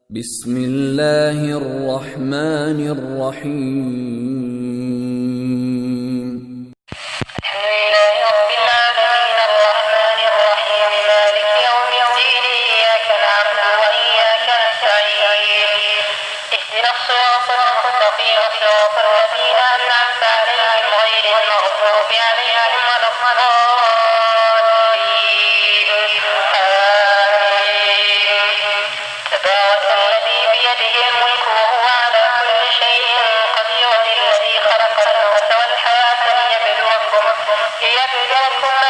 بسم الله الرحمن الرحيم. الحمد لله رب العالمين الرحمن الرحيم مالك يوم الدين إياك نعبد وإياك نستعين اهدنا الصراط المستقيم صراط الذين أنعمت عليهم غير المغضوب عليهم ولا الضالين آمين. تبارك الذي بيده الملك وهو على كل شيء قدير الذي خلق الموت والحياة ليبلوكم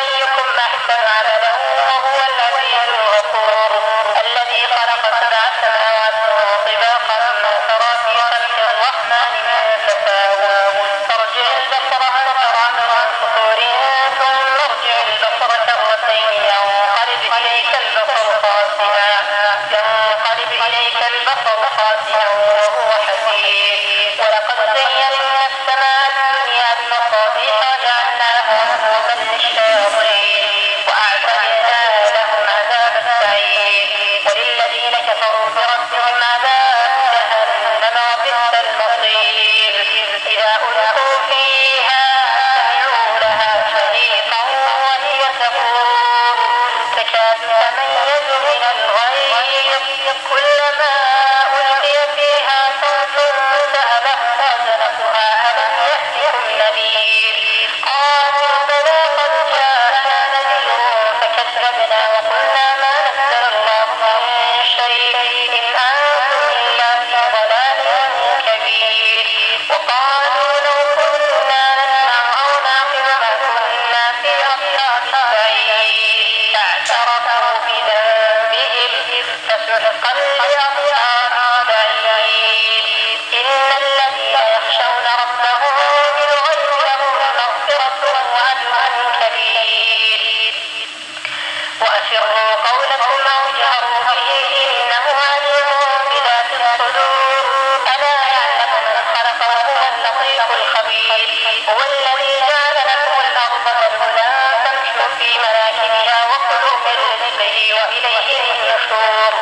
أيكم أحسن عملا وهو العزيز الغفور الذي خلق 7 سماوات طباقا ما ترى في خلق الرحمن من تفاوت فارجع البصر هل ترى من فطور ثم ارجع البصر كرتين ينقلب إليك البصر خاسئا وهو حسير ولقد زينا السماء الدنيا بمصابيح وجعلناها رجوما للشياطين وأعتدنا لهم عذاب السعير وللذين كفروا بربهم عذاب جهنم وبئس المصير إذا ألقوا فيها سمعوا لها شهيقا وهي تفور تكاد تميز من الغيظ كلما ألقي فيها فوج سألهم خزنتها ألم يأتكم نذير قالوا بلى قد جاءنا نذير فكذبنا وقلنا ما نزل الله من شيء إن أنتم إلا في ضلال كبير وقالوا لو كنا نسمع أو نعقل ما كنا في أصحاب السعير فاعترفوا بذنبهم فسحقا لأصحاب السعير إن الذين يخشون ربهم بالغيب لهم مغفرة وأجر كبير وأسروا قولكم أو جهروا به إنه عليم بذات الصدور ألا يعلم من خلق وهو اللطيف الخبير هو الذي جعل لكم الأرض ذلولا فامشوا في مناكبها وكلوا من رزقه وإليه النشور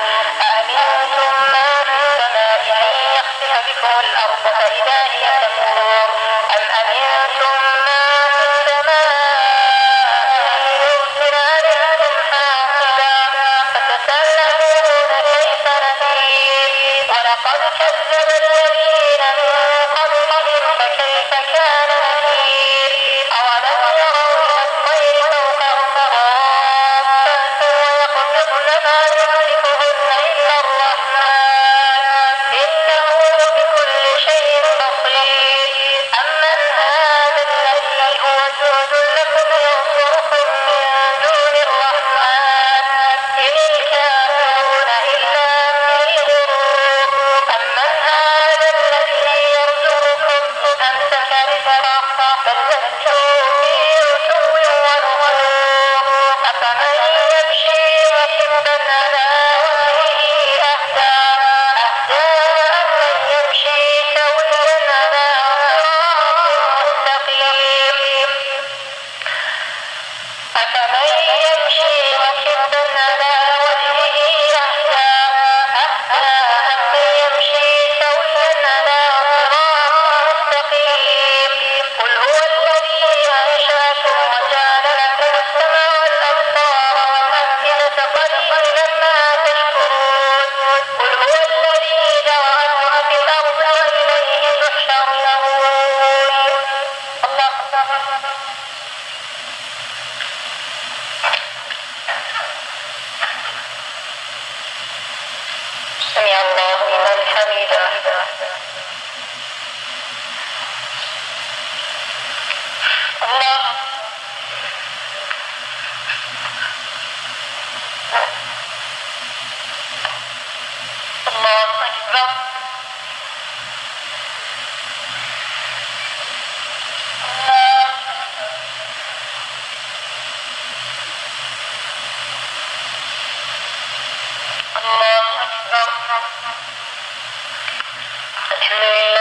أأمنتم ما في السماء أن يخسف بكم الأرض فإذا هي تمور أم أمنتم ما في السماء أن يرسل عليكم حاصبا فتسألون كيف نذير ولقد كذب الذين من قبلهم فكيف كان نذير أولم يروا إلى الطير فوقهم صافات ويقبضن ما يمسكهن إلا الرحمن إنه بكل شيء بصير أمن هذا الذي هو جند لكم ينصركم من دون الرحمن إن الكافرون إلا في غرور أمن هذا الذي يرزقكم أمسك رزقه بل لجوا في عتو ونفور أفمن يمشي مكبا على وجهه أهدى أمن يمشي سويا على صراط مستقيم أفمن يمشي مكبا على وجهه أهدى أمن يمشي سويا على صراط مستقيم قل هو الذي أنشأكم وجعل لكم السمع والأبصار والأفئدة قليلا ما تشكرون قل هو الذي ذرأكم في الأرض وإليه تحشرون الله سمع الله لمن حمده الله الله أكبر الله الله أكبر الحمد لله